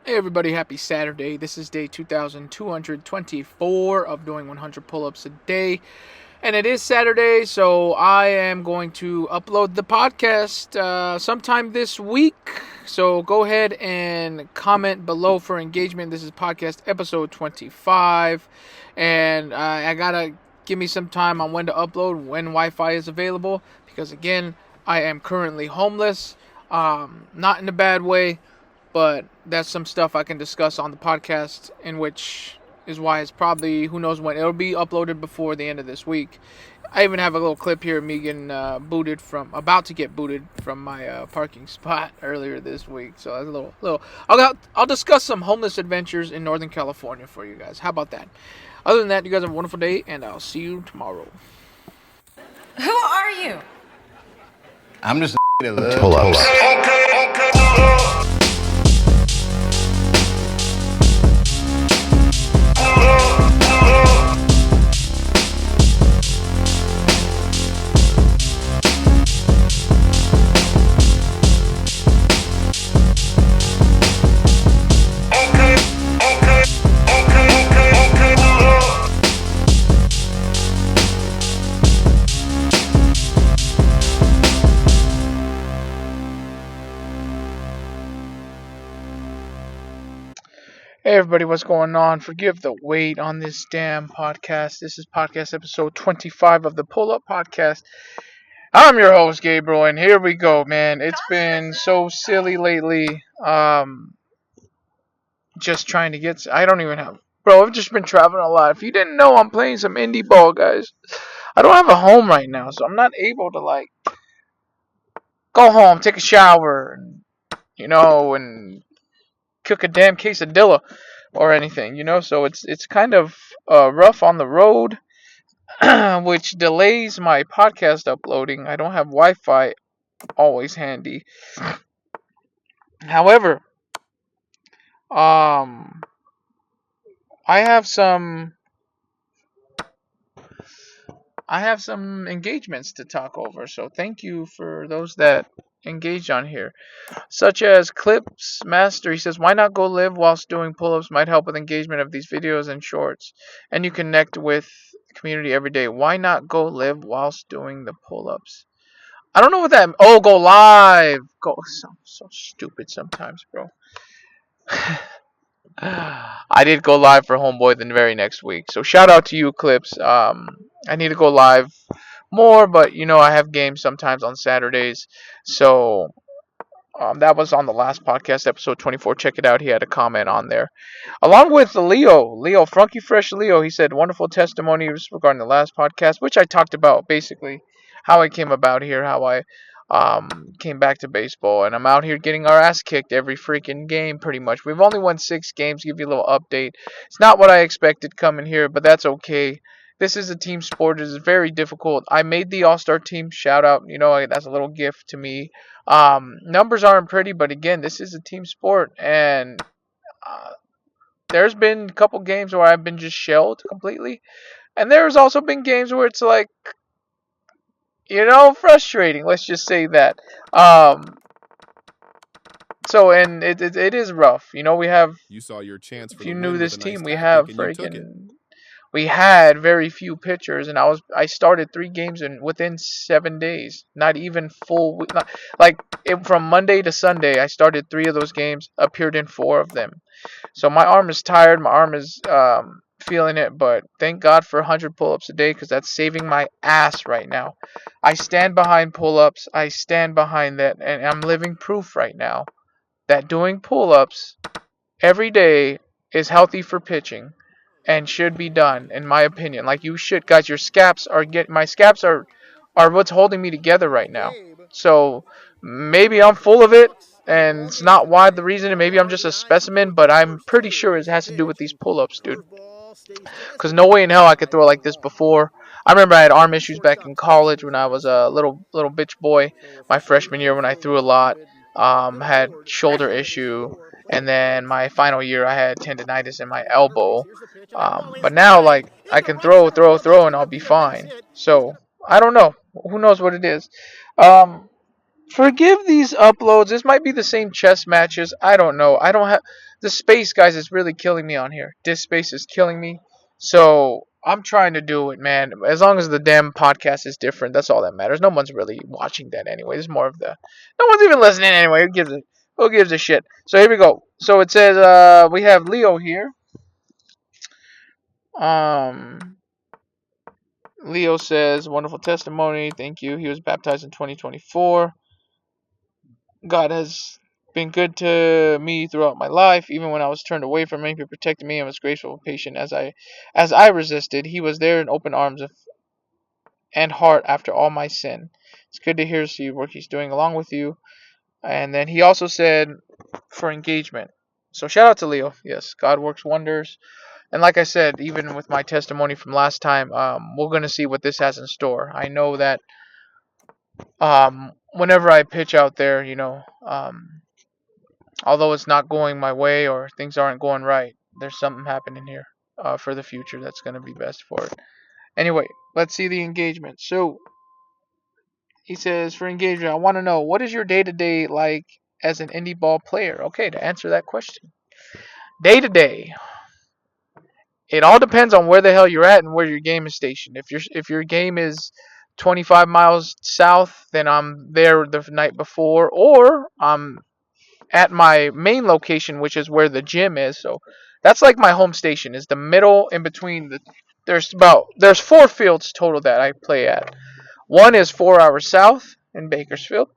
Hey everybody, happy Saturday. This is day 2224 of doing 100 pull-ups a day. And it is Saturday, so I am going to upload the podcast sometime this week. So go ahead and comment below for engagement. This is podcast episode 25. And I gotta give me some time on when to upload, when Wi-Fi is available. Because again, I am currently homeless. Not in a bad way, but that's some stuff I can discuss on the podcast, in which is why it's probably, who knows when, it'll be uploaded before the end of this week. I even have a little clip here of me getting about to get booted from my parking spot earlier this week. So that's a little. I'll discuss some homeless adventures in Northern California for you guys. How about that? Other than that, you guys have a wonderful day, and I'll see you tomorrow. Who are you? I'm just that loves pull-ups. Hey everybody, what's going on? Forgive the wait on this damn podcast. This is podcast episode 25 of the Pull Up Podcast. I'm your host, Gabriel, and here we go, man. It's been so silly lately. Just trying to get... I don't even have... Bro, I've just been traveling a lot. If you didn't know, I'm playing some indie ball, guys. I don't have a home right now, so I'm not able to, go home, take a shower, and cook a damn quesadilla or anything, so it's kind of rough on the road, which delays my podcast uploading. I don't have Wi-Fi always handy. However, I have some engagements to talk over, so thank you for those that engage on here, such as Clips Master. He says, why not go live whilst doing pull-ups? Might help with engagement of these videos and shorts, and you connect with the community every day. Why not go live whilst doing the pull-ups? I don't know what that... Oh, go live. So stupid sometimes, bro. I did go live for Homeboy the very next week, so shout out to you, Clips. I need to go live more, but I have games sometimes on Saturdays, so that was on the last podcast, episode 24. Check it out. He had a comment on there, along with Leo Funky Fresh Leo. He said wonderful testimony regarding the last podcast, which I talked about basically how I came about here, how I came back to baseball, and I'm out here getting our ass kicked every freaking game pretty much. We've only won 6 games. Give you a little update. It's not what I expected coming here, but that's okay. This is a team sport. It is very difficult. I made the All-Star team. Shout out. That's a little gift to me. Numbers aren't pretty, but again, this is a team sport. And there's been a couple games where I've been just shelled completely. And there's also been games where it's frustrating. Let's just say that. So, and it is rough. We have... You saw your chance for if you the knew win this with a nice team, we tactic have and you took it. freaking... We had very few pitchers, and I started 3 games within 7 days. Not even full week. From Monday to Sunday, I started 3 of those games, appeared in 4 of them. So my arm is tired. My arm is feeling it, but thank God for 100 pull-ups a day, because that's saving my ass right now. I stand behind pull-ups. I stand behind that, and I'm living proof right now that doing pull-ups every day is healthy for pitching. And should be done, in my opinion. You should, guys. My scaps are what's holding me together right now. So maybe I'm full of it, and it's not why the reason. And maybe I'm just a specimen, but I'm pretty sure it has to do with these pull-ups, dude. Because no way in hell I could throw like this before. I remember I had arm issues back in college when I was a little bitch boy. My freshman year when I threw a lot, had shoulder issue. And then my final year, I had tendonitis in my elbow. But now, I can throw, and I'll be fine. So, I don't know. Who knows what it is? Forgive these uploads. This might be the same chess matches. I don't know. the space, guys, is really killing me on here. This space is killing me. So I'm trying to do it, man. As long as the damn podcast is different, that's all that matters. No one's really watching that anyway. It's more of the no one's even listening anyway. Who gives a shit? So here we go. So it says we have Leo here. Um Leo says, wonderful testimony. Thank you. He was baptized in 2024. God has been good to me throughout my life, even when I was turned away from him. He protected me and was graceful and patient as I resisted. He was there in open arms and heart after all my sin. It's good to hear see work he's doing along with you. And then he also said for engagement. So shout out to Leo. Yes, God works wonders. And like I said, even with my testimony from last time, we're gonna see what this has in store. I know that whenever I pitch out there, although it's not going my way or things aren't going right, there's something happening here for the future that's going to be best for it. Anyway, let's see the engagement. So he says, for engagement, I want to know, what is your day to day like as an indie ball player? Okay, to answer that question, day to day, it all depends on where the hell you're at and where your game is stationed. If your game is 25 miles south, then I'm there the night before, or I'm at my main location, which is where the gym is. So that's like my home station. Is the middle in between the. There's 4 fields total that I play at. One is 4 hours south in Bakersfield.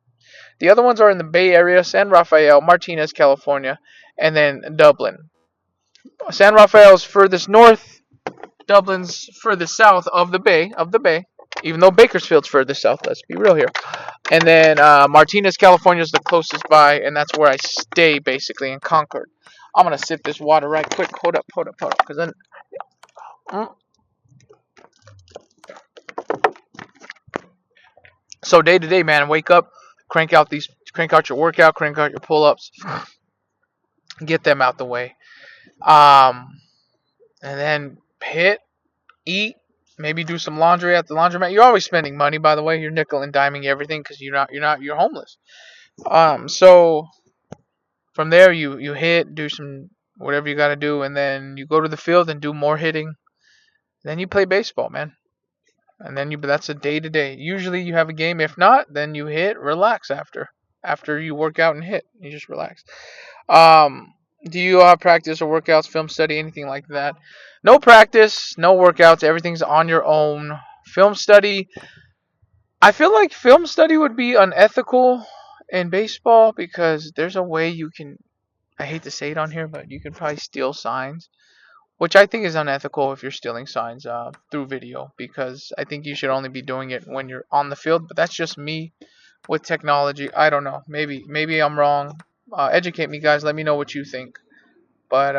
The other ones are in the Bay Area, San Rafael, Martinez, California, and then Dublin. San Rafael's furthest north. Dublin's furthest south of the Bay. Even though Bakersfield's furthest south. Let's be real here. And then Martinez, California is the closest by, and that's where I stay basically in Concord. I'm gonna sip this water right quick. Hold up, because then. Mm. So day to day, man, wake up, crank out your workout, crank out your pull-ups, get them out the way, and then hit, eat, maybe do some laundry at the laundromat. You're always spending money, by the way. You're nickel and diming everything because you're homeless. So from there, you hit, do some whatever you got to do, and then you go to the field and do more hitting. Then you play baseball, man. And then that's a day to day. Usually you have a game. If not, then you hit, relax after you work out and hit. You just relax. Um, do you have practice or workouts, film study, anything like that? No practice, no workouts. Everything's on your own. Film study. I feel like film study would be unethical in baseball because there's a way you can. I hate to say it on here, but you can probably steal signs, which I think is unethical if you're stealing signs through video, because I think you should only be doing it when you're on the field. But that's just me with technology. I don't know. Maybe I'm wrong. Educate me, guys. Let me know what you think. But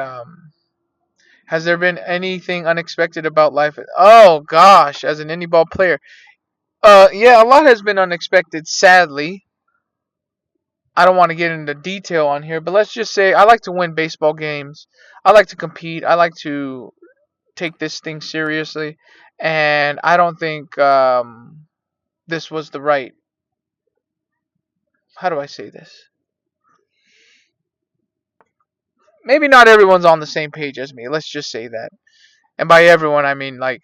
has there been anything unexpected about life? Oh gosh, as an indie ball player, yeah, a lot has been unexpected. Sadly, I don't want to get into detail on here, but let's just say I like to win baseball games. I like to compete. I like to take this thing seriously, and I don't think this was the right. How do I say this? Maybe not everyone's on the same page as me. Let's just say that. And by everyone, I mean like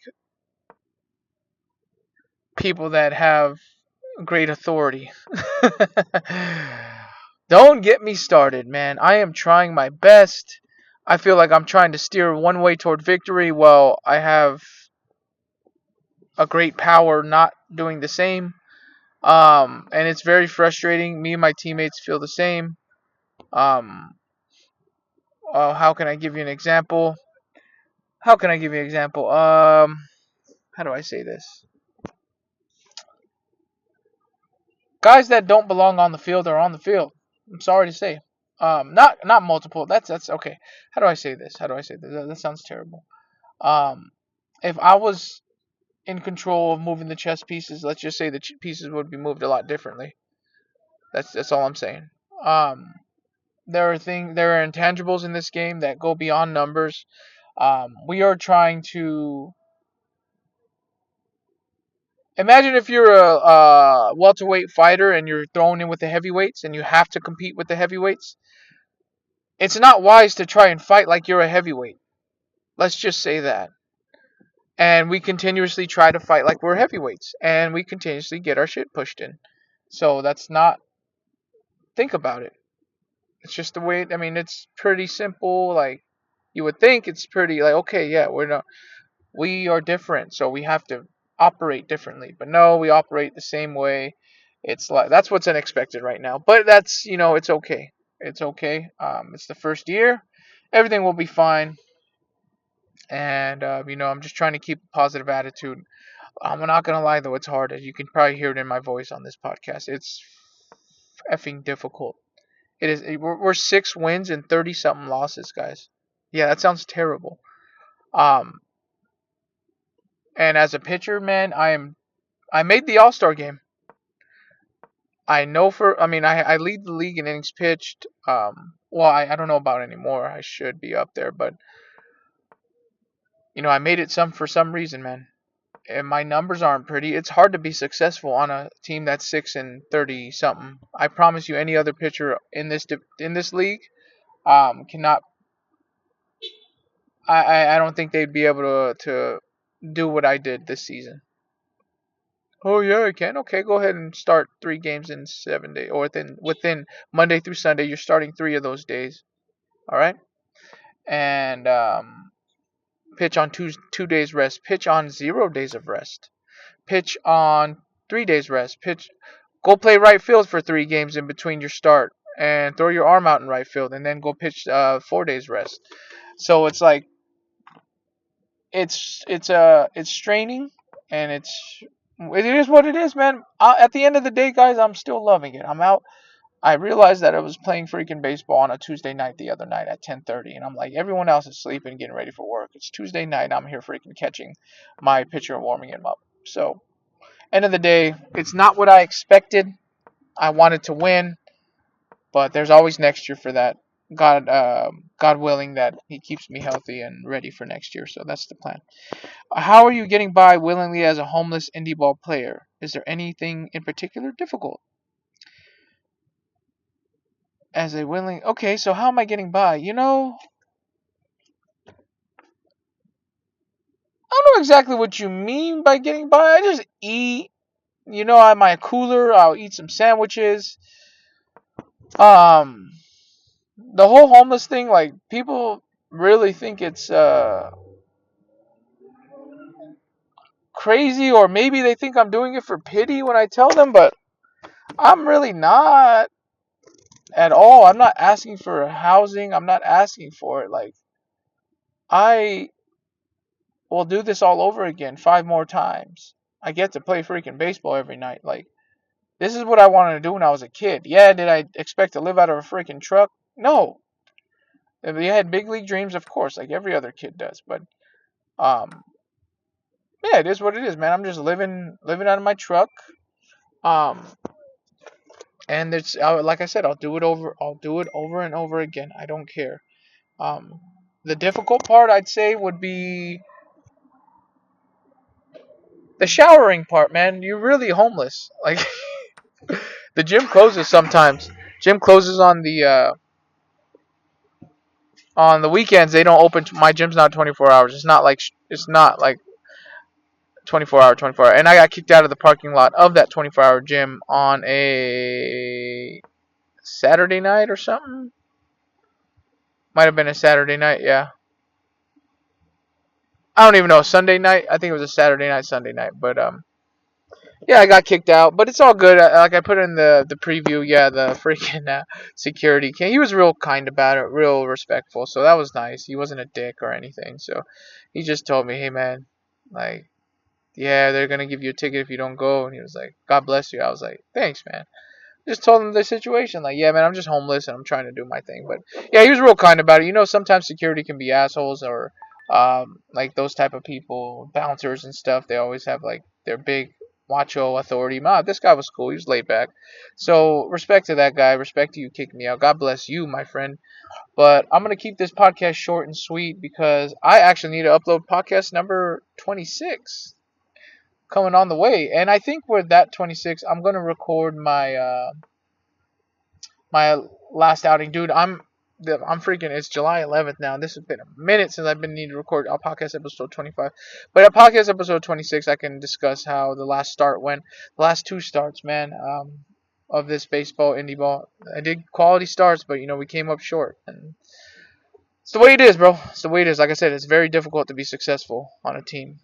people that have great authority. Don't get me started, man. I am trying my best. I feel like I'm trying to steer one way toward victory while I have a great power not doing the same. And it's very frustrating. Me and my teammates feel the same. Um, how can I give you an example? How can I give you an example? How do I say this? Guys that don't belong on the field are on the field. I'm sorry to say. Not multiple. That's okay. How do I say this? How do I say this? That sounds terrible. Um, if I was in control of moving the chess pieces, let's just say the pieces would be moved a lot differently. That's all I'm saying. Um, there are intangibles in this game that go beyond numbers. We are trying to imagine if you're a welterweight fighter and you're thrown in with the heavyweights and you have to compete with the heavyweights. It's not wise to try and fight like you're a heavyweight. Let's just say that. And we continuously try to fight like we're heavyweights, and we continuously get our shit pushed in. So that's not. Think about it. It's just the way. I mean, it's pretty simple. Like you would think, it's pretty like okay, yeah, we're not. We are different, so we have to operate differently. But no, we operate the same way. It's like that's what's unexpected right now. But that's it's okay. It's okay. It's the first year. Everything will be fine. And I'm just trying to keep a positive attitude. I'm not gonna lie though, it's hard. As you can probably hear it in my voice on this podcast. It's effing difficult. It is. We're 6 wins and 30 something losses, guys. Yeah, that sounds terrible. Um, and as a pitcher, man, I made the All Star game. I know for. I mean, I lead the league in innings pitched. Well, I don't know about anymore. I should be up there, but I made it for some reason, man. And my numbers aren't pretty. It's hard to be successful on a team that's 6 and 30 something. I promise you, any other pitcher in this league cannot. I don't think they'd be able to do what I did this season. Oh yeah, I can. Okay, go ahead and start 3 games in 7 days, or within Monday through Sunday. You're starting 3 of those days. All right, and pitch on 2 days rest. Pitch on 0 days of rest. Pitch on 3 days rest. Go play right field for 3 games in between your start, and throw your arm out in right field, and then go pitch 4 days rest. So it's like it's straining, and it is what it is, man. At the end of the day, guys, I'm still loving it. I'm out. I realized that I was playing freaking baseball on a Tuesday night the other night at 10:30, and I'm like, everyone else is sleeping, getting ready for work. It's Tuesday night. I'm here freaking catching my pitcher and warming him up. So end of the day, it's not what I expected. I wanted to win, but there's always next year for that. God willing that He keeps me healthy and ready for next year. So that's the plan. How are you getting by willingly as a homeless indie ball player? Is there anything in particular difficult? As a willing, okay. So how am I getting by? I don't know exactly what you mean by getting by. I just eat. I have my cooler. I'll eat some sandwiches. Um, the whole homeless thing, like people really think it's crazy, or maybe they think I'm doing it for pity when I tell them, but I'm really not at all. I'm not asking for housing. I'm not asking for it. Like I will do this all over again 5 more times. I get to play freaking baseball every night. Like this is what I wanted to do when I was a kid. Yeah, did I expect to live out of a freaking truck? No. If you had big league dreams, of course, like every other kid does. But um, yeah, it is what it is, man. I'm just living out of my truck. Um, and it's like I said, I'll do it over. I'll do it over and over again. I don't care. Um, the difficult part, I'd say, would be the showering part, man. You're really homeless. Like the gym closes sometimes. Gym closes on the weekends. They don't open. My gym's not 24 hours. It's not like 24 hour. And I got kicked out of the parking lot of that 24-hour gym on a Saturday night or something. Might have been a Saturday night, yeah. I don't even know, Sunday night. I think it was a Saturday night, Sunday night. But yeah, I got kicked out. But it's all good. Like I put in the preview, yeah, the freaking security. He was real kind about it, real respectful. So that was nice. He wasn't a dick or anything. So he just told me, hey man, like yeah, they're gonna give you a ticket if you don't go. And he was like, God bless you. I was like, thanks, man. Just told him the situation. Like, yeah, man, I'm just homeless and I'm trying to do my thing. But yeah, he was real kind about it. Sometimes security can be assholes or like those type of people, bouncers and stuff. They always have like their big macho authority. This guy was cool. He was laid back. So respect to that guy. Respect to you kicking me out. God bless you, my friend. But I'm gonna keep this podcast short and sweet because I actually need to upload podcast number 26 coming on the way. And I think with that 26, I'm gonna record my last outing, dude. I'm freaking. It's July 11th now. This has been a minute since I've been needing to record a podcast episode 25. But at podcast episode 26, I can discuss how the last start went. The last two starts, man, of this baseball, indie ball. I did quality starts, but we came up short. And it's the way it is, bro. It's the way it is. Like I said, it's very difficult to be successful on a team.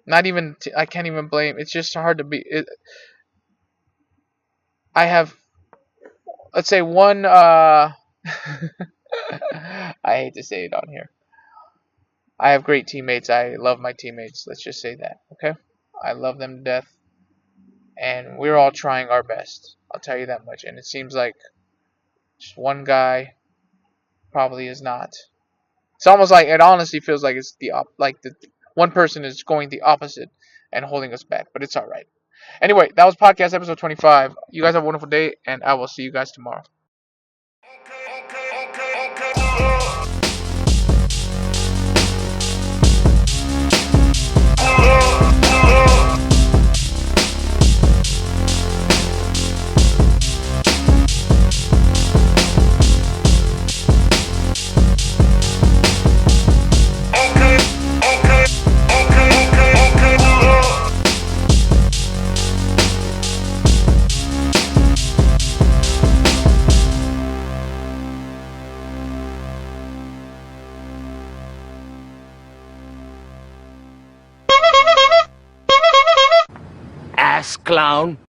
Not even I can't even blame. It's just hard to be. I have, let's say, one. I hate to say it on here. I have great teammates. I love my teammates. Let's just say that, okay? I love them to death, and we're all trying our best. I'll tell you that much. And it seems like just one guy probably is not. It's almost like it honestly feels like it's the one person is going the opposite and holding us back, but it's all right. Anyway, that was podcast episode 25. You guys have a wonderful day, and I will see you guys tomorrow. Ass clown.